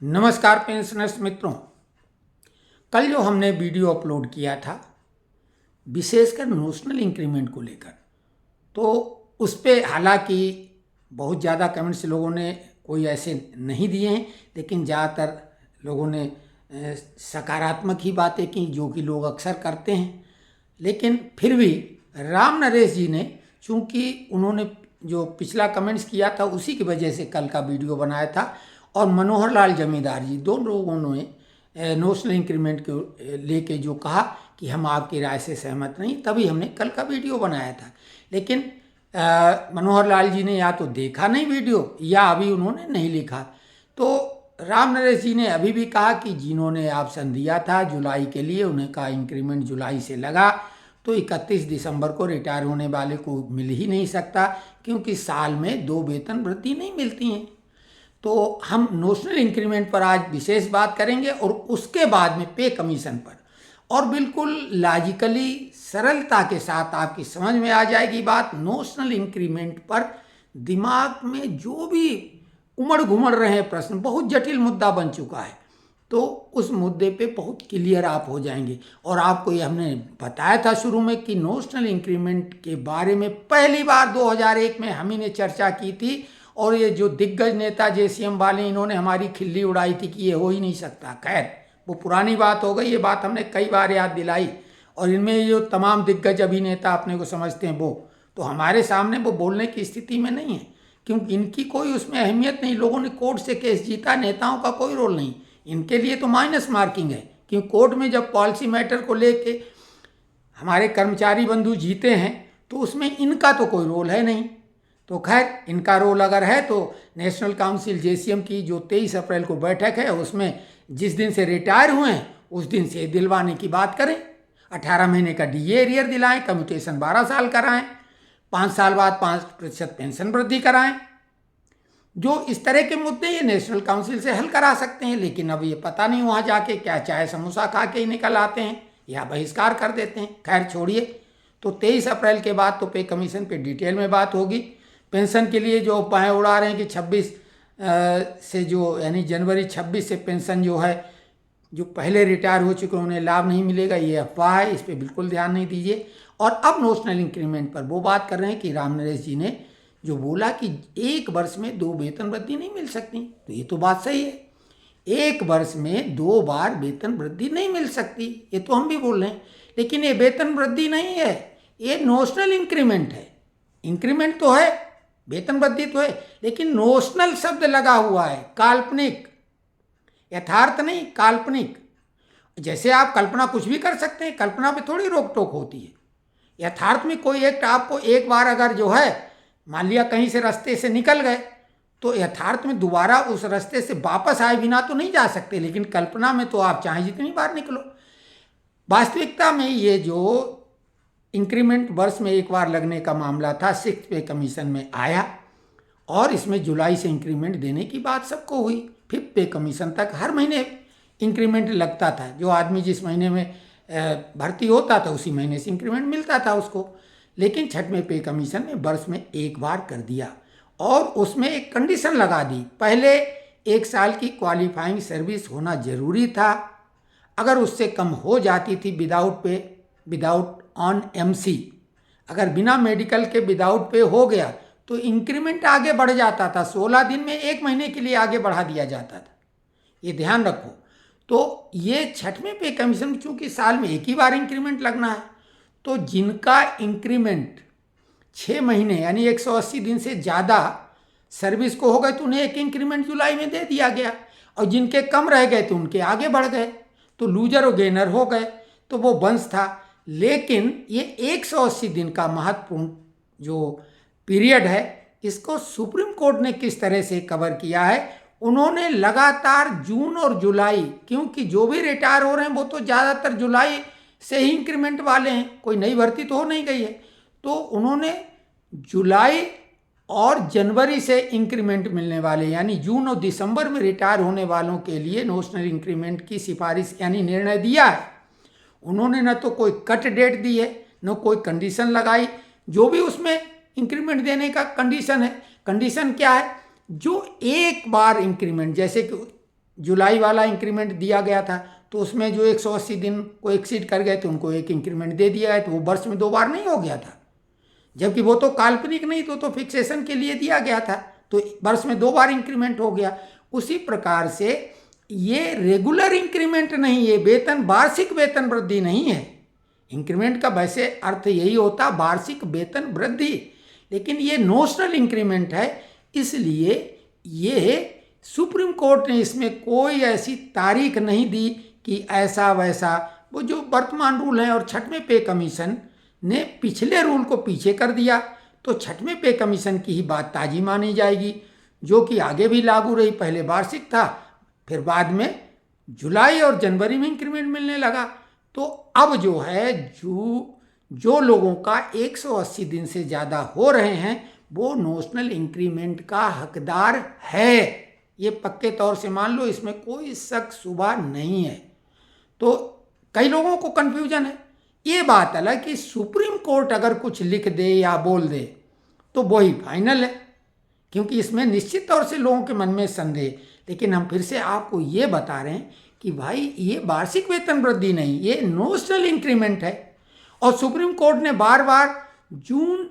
नमस्कार पेंशनर्स मित्रों, कल जो हमने वीडियो अपलोड किया था विशेषकर नोशनल इंक्रीमेंट को लेकर, तो उस पे हालांकि बहुत ज़्यादा कमेंट्स लोगों ने कोई ऐसे नहीं दिए हैं, लेकिन ज़्यादातर लोगों ने सकारात्मक ही बातें की जो कि लोग अक्सर करते हैं। लेकिन फिर भी राम नरेश जी ने, चूँकि उन्होंने जो पिछला कमेंट्स किया था उसी की वजह से कल का वीडियो बनाया था, और मनोहर लाल जमींदार जी दोनों लोगों ने नोशनल इंक्रीमेंट को लेके जो कहा कि हम आपकी राय से सहमत नहीं, तभी हमने कल का वीडियो बनाया था। लेकिन मनोहर लाल जी ने या तो देखा नहीं वीडियो या अभी उन्होंने नहीं लिखा। तो राम नरेश जी ने अभी भी कहा कि जिन्होंने ऑप्शन दिया था जुलाई के लिए, उन्हें का इंक्रीमेंट जुलाई से लगा तो 31 दिसंबर को रिटायर होने वाले को मिल ही नहीं सकता, क्योंकि साल में 2 वेतन वृद्धि नहीं मिलती हैं। तो हम नोशनल इंक्रीमेंट पर आज विशेष बात करेंगे और उसके बाद में पे कमीशन पर, और बिल्कुल लॉजिकली सरलता के साथ आपकी समझ में आ जाएगी बात। नोशनल इंक्रीमेंट पर दिमाग में जो भी उमड़ घुमड़ रहे हैं प्रश्न, बहुत जटिल मुद्दा बन चुका है, तो उस मुद्दे पे बहुत क्लियर आप हो जाएंगे। और आपको ये हमने बताया था शुरू में कि नोशनल इंक्रीमेंट के बारे में पहली बार 2001 में हम ही ने चर्चा की थी, और ये जो दिग्गज नेता जेसीएम वाले, इन्होंने हमारी खिल्ली उड़ाई थी कि ये हो ही नहीं सकता। खैर वो पुरानी बात हो गई, ये बात हमने कई बार याद दिलाई। और इनमें ये जो तमाम दिग्गज अभिनेता अपने को समझते हैं, वो तो हमारे सामने वो बोलने की स्थिति में नहीं है, क्योंकि इनकी कोई उसमें अहमियत नहीं। लोगों ने कोर्ट से केस जीता, नेताओं का कोई रोल नहीं, इनके लिए तो माइनस मार्किंग है। क्योंकि कोर्ट में जब पॉलिसी मैटर को लेके हमारे कर्मचारी बंधु जीते हैं तो उसमें इनका तो कोई रोल है नहीं। तो खैर इनका रोल अगर है तो नेशनल काउंसिल जेसीएम की जो 23 अप्रैल को बैठक है, उसमें जिस दिन से रिटायर हुए हैं उस दिन से दिलवाने की बात करें। 18 महीने का डीए एरियर दिलाएं, कम्यूटेशन 12 साल कराएं, 5 साल बाद 5% पेंशन वृद्धि कराएं। जो इस तरह के मुद्दे ये नेशनल काउंसिल से हल करा सकते हैं। लेकिन अब ये पता नहीं वहाँ जाके क्या चाय समोसा खा के ही निकल आते हैं या बहिष्कार कर देते हैं। खैर छोड़िए। तो 23 अप्रैल के बाद तो पे कमीशन पे डिटेल में बात होगी। पेंशन के लिए जो अफवाहें उड़ा रहे हैं कि 26 से जो यानी जनवरी 26 से पेंशन जो है, जो पहले रिटायर हो चुके उन्हें लाभ नहीं मिलेगा, ये अफवाह है, इस पर बिल्कुल ध्यान नहीं दीजिए। और अब नोशनल इंक्रीमेंट पर वो बात कर रहे हैं कि राम नरेश जी ने जो बोला कि 1 वर्ष में 2 वेतन वृद्धि नहीं मिल सकती, तो ये तो बात सही है। 1 वर्ष में 2 बार वेतन वृद्धि नहीं मिल सकती, ये तो हम भी बोल रहे हैं। लेकिन ये वेतन वृद्धि नहीं है, ये नोशनल इंक्रीमेंट है। इंक्रीमेंट तो है, वेतन वृद्धि तो है, लेकिन नोशनल शब्द लगा हुआ है, काल्पनिक, यथार्थ नहीं, काल्पनिक। जैसे आप कल्पना कुछ भी कर सकते हैं, कल्पना पे थोड़ी रोक टोक होती है। यथार्थ में कोई एक्ट आपको एक बार अगर जो है, मान लिया कहीं से रास्ते से निकल गए, तो यथार्थ में दोबारा उस रास्ते से वापस आए बिना तो नहीं जा सकते। लेकिन कल्पना में तो आप चाहे जितनी बार निकलो। वास्तविकता में ये जो इंक्रीमेंट वर्ष में एक बार लगने का मामला था, 6th पे कमीशन में आया, और इसमें जुलाई से इंक्रीमेंट देने की बात सबको हुई। 5th पे कमीशन तक हर महीने इंक्रीमेंट लगता था। जो आदमी जिस महीने में भर्ती होता था उसी महीने से इंक्रीमेंट मिलता था उसको। लेकिन 6वें पे कमीशन में वर्ष में एक बार कर दिया, और उसमें एक कंडीशन लगा दी। पहले 1 साल की क्वालिफाइंग सर्विस होना जरूरी था। अगर उससे कम हो जाती थी without pay, without on MC, अगर बिना मेडिकल के विदाउट पे हो गया तो इंक्रीमेंट आगे बढ़ जाता था। 16 दिन में 1 महीने के लिए आगे बढ़ा दिया जाता था, ये ध्यान रखो। तो ये 6वें पे कमीशन चूंकि साल में एक ही बार इंक्रीमेंट लगना है, तो जिनका इंक्रीमेंट 6 महीने यानी 180 दिन से ज़्यादा सर्विस को हो गए तो उन्हें एक इंक्रीमेंट जुलाई में दे दिया गया, और जिनके कम रह गए तो उनके आगे बढ़ गए, तो लूजर और गेनर हो गए। तो वो वंश था। लेकिन ये 180 दिन का महत्वपूर्ण जो पीरियड है, इसको सुप्रीम कोर्ट ने किस तरह से कवर किया है। उन्होंने लगातार जून और जुलाई, क्योंकि जो भी रिटायर हो रहे हैं वो तो ज़्यादातर जुलाई से ही इंक्रीमेंट वाले हैं, कोई नई भर्ती तो हो नहीं गई है, तो उन्होंने जुलाई और जनवरी से इंक्रीमेंट मिलने वाले यानी जून और दिसंबर में रिटायर होने वालों के लिए नोशनल इंक्रीमेंट की सिफारिश यानी निर्णय दिया है। उन्होंने न तो कोई कट डेट दी है, न कोई कंडीशन लगाई। जो भी उसमें इंक्रीमेंट देने का कंडीशन है, कंडीशन क्या है, जो एक बार इंक्रीमेंट, जैसे कि जुलाई वाला इंक्रीमेंट दिया गया था, तो उसमें जो 180 दिन को एक्सीड कर गए थे उनको एक इंक्रीमेंट दे दिया है, तो वो वर्ष में 2 बार नहीं हो गया था, जबकि वो तो काल्पनिक नहीं, तो फिक्सेशन के लिए दिया गया था, तो वर्ष में 2 बार इंक्रीमेंट हो गया। उसी प्रकार से ये रेगुलर इंक्रीमेंट नहीं, ये वेतन वार्षिक वेतन वृद्धि नहीं है। इंक्रीमेंट का वैसे अर्थ यही होता वार्षिक वेतन वृद्धि, लेकिन ये नोशनल इंक्रीमेंट है, इसलिए ये सुप्रीम कोर्ट ने इसमें कोई ऐसी तारीख नहीं दी कि ऐसा वैसा। वो जो वर्तमान रूल है और 6वें पे कमीशन ने पिछले रूल को पीछे कर दिया, तो 6वें पे कमीशन की ही बात ताजी मानी जाएगी, जो कि आगे भी लागू रही। पहले वार्षिक था, फिर बाद में जुलाई और जनवरी में इंक्रीमेंट मिलने लगा। तो अब जो है जो लोगों का 180 दिन से ज़्यादा हो रहे हैं वो नोशनल इंक्रीमेंट का हकदार है, ये पक्के तौर से मान लो, इसमें कोई शक शुबा नहीं है। तो कई लोगों को कन्फ्यूजन है। ये बात अलग कि सुप्रीम कोर्ट अगर कुछ लिख दे या बोल दे तो वही फाइनल है, क्योंकि इसमें निश्चित तौर से लोगों के मन में संदेह। लेकिन हम फिर से आपको ये बता रहे हैं कि भाई ये वार्षिक वेतन वृद्धि नहीं, ये नोशनल इंक्रीमेंट है। और सुप्रीम कोर्ट ने बार बार जून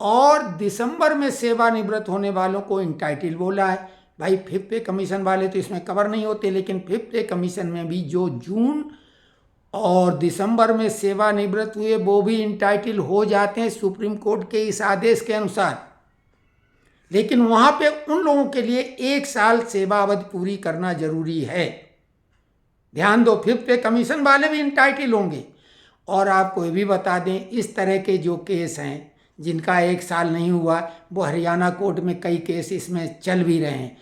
और दिसंबर में सेवानिवृत्त होने वालों को इंटाइटल बोला है। भाई 5th पे कमीशन वाले तो इसमें कवर नहीं होते, लेकिन 5th पे कमीशन में भी जो जून और दिसंबर में सेवानिवृत्त हुए वो भी इंटाइटल हो जाते हैं सुप्रीम कोर्ट के इस आदेश के अनुसार। लेकिन वहाँ पे उन लोगों के लिए 1 साल सेवा अवधि पूरी करना जरूरी है। ध्यान दो, 5th पे कमीशन वाले भी इंटाइटल होंगे। और आपको ये भी बता दें, इस तरह के जो केस हैं जिनका 1 साल नहीं हुआ, वो हरियाणा कोर्ट में कई केस इसमें चल भी रहे हैं।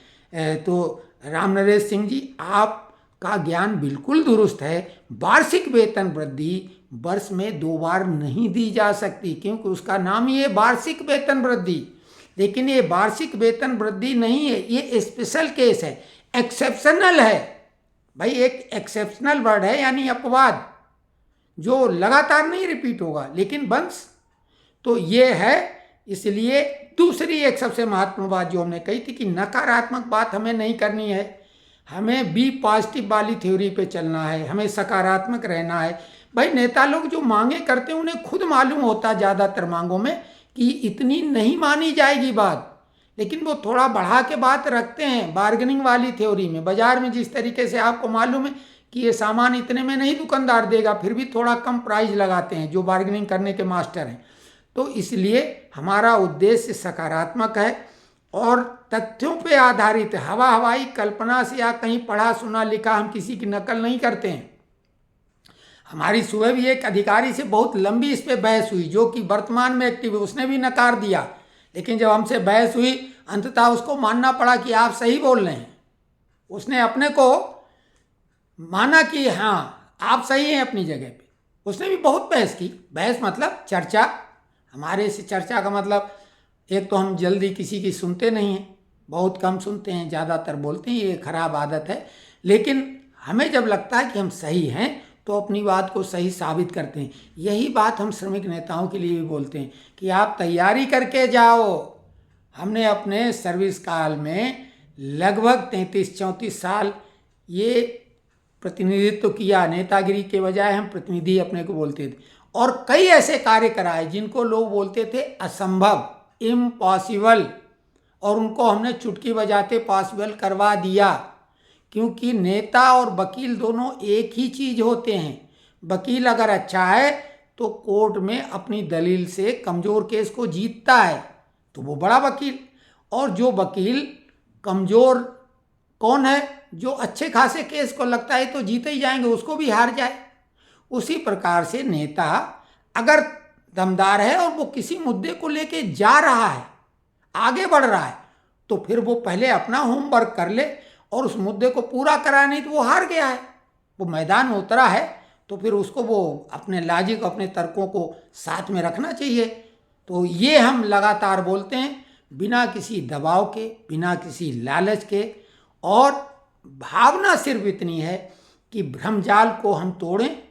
तो राम नरेश सिंह जी, आपका ज्ञान बिल्कुल दुरुस्त है। वार्षिक वेतन वृद्धि वर्ष में 2 बार नहीं दी जा सकती, क्योंकि उसका नाम ही है वार्षिक वेतन वृद्धि। लेकिन ये वार्षिक वेतन वृद्धि नहीं है, ये स्पेशल केस है, एक्सेप्शनल है। भाई एक एक्सेप्शनल वर्ड है, यानी अपवाद जो लगातार नहीं रिपीट होगा, लेकिन वंश तो ये है। इसलिए दूसरी एक सबसे महत्वपूर्ण बात जो हमने कही थी कि नकारात्मक बात हमें नहीं करनी है, हमें बी पॉजिटिव वाली थ्योरी पे चलना है, हमें सकारात्मक रहना है। भाई नेता लोग जो मांगे करते हैं उन्हें खुद मालूम होता ज़्यादातर मांगों में कि इतनी नहीं मानी जाएगी बात, लेकिन वो थोड़ा बढ़ा के बात रखते हैं बार्गेनिंग वाली थ्योरी में। बाजार में जिस तरीके से आपको मालूम है कि ये सामान इतने में नहीं दुकानदार देगा, फिर भी थोड़ा कम प्राइस लगाते हैं जो बार्गेनिंग करने के मास्टर हैं। तो इसलिए हमारा उद्देश्य सकारात्मक है और तथ्यों पे आधारित है। हवाई कल्पना से या कहीं पढ़ा सुना लिखा हम किसी की नकल नहीं करते हैं। हमारी सुबह भी एक अधिकारी से बहुत लंबी इस पे बहस हुई, जो कि वर्तमान में एक्टिव है, उसने भी नकार दिया। लेकिन जब हमसे बहस हुई, अंततः उसको मानना पड़ा कि आप सही बोल रहे हैं। उसने अपने को माना कि हाँ आप सही हैं अपनी जगह पे। उसने भी बहुत बहस की। बहस मतलब चर्चा। हमारे से चर्चा का मतलब, एक तो हम जल्दी किसी की सुनते नहीं हैं, बहुत कम सुनते हैं, ज़्यादातर बोलते हैं, ये खराब आदत है। लेकिन हमें जब लगता है कि हम सही हैं तो अपनी बात को सही साबित करते हैं। यही बात हम श्रमिक नेताओं के लिए भी बोलते हैं कि आप तैयारी करके जाओ। हमने अपने सर्विस काल में लगभग 33-34 साल ये प्रतिनिधित्व किया। नेतागिरी के बजाय हम प्रतिनिधि अपने को बोलते थे, और कई ऐसे कार्य कराए जिनको लोग बोलते थे असंभव, इम्पॉसिबल, और उनको हमने चुटकी बजाते पॉसिबल करवा दिया। क्योंकि नेता और वकील दोनों एक ही चीज होते हैं। वकील अगर अच्छा है तो कोर्ट में अपनी दलील से कमजोर केस को जीतता है तो वो बड़ा वकील, और जो वकील कमजोर कौन है, जो अच्छे खासे केस को लगता है तो जीते ही जाएंगे, उसको भी हार जाए। उसी प्रकार से नेता अगर दमदार है और वो किसी मुद्दे को लेके जा रहा है, आगे बढ़ रहा है, तो फिर वो पहले अपना होमवर्क कर ले और उस मुद्दे को पूरा कराए, नहीं तो वो हार गया है। वो मैदान में उतरा है तो फिर उसको वो अपने लॉजिक, अपने तर्कों को साथ में रखना चाहिए। तो ये हम लगातार बोलते हैं, बिना किसी दबाव के, बिना किसी लालच के, और भावना सिर्फ इतनी है कि भ्रमजाल को हम तोड़ें।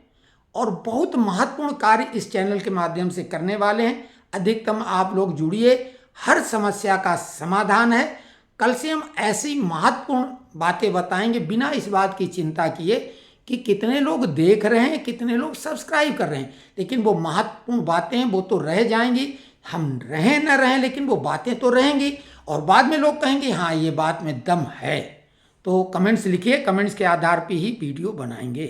और बहुत महत्वपूर्ण कार्य इस चैनल के माध्यम से करने वाले हैं। अधिकतम आप लोग जुड़िए, हर समस्या का समाधान है। कल से हम ऐसी महत्वपूर्ण बातें बताएंगे बिना इस बात की चिंता किए कि कितने लोग देख रहे हैं, कितने लोग सब्सक्राइब कर रहे हैं। लेकिन वो महत्वपूर्ण बातें हैं, वो तो रह जाएंगी, हम रहें न रहें लेकिन वो बातें तो रहेंगी, और बाद में लोग कहेंगे हाँ ये बात में दम है। तो कमेंट्स लिखिए, कमेंट्स के आधार पे ही वीडियो बनाएंगे।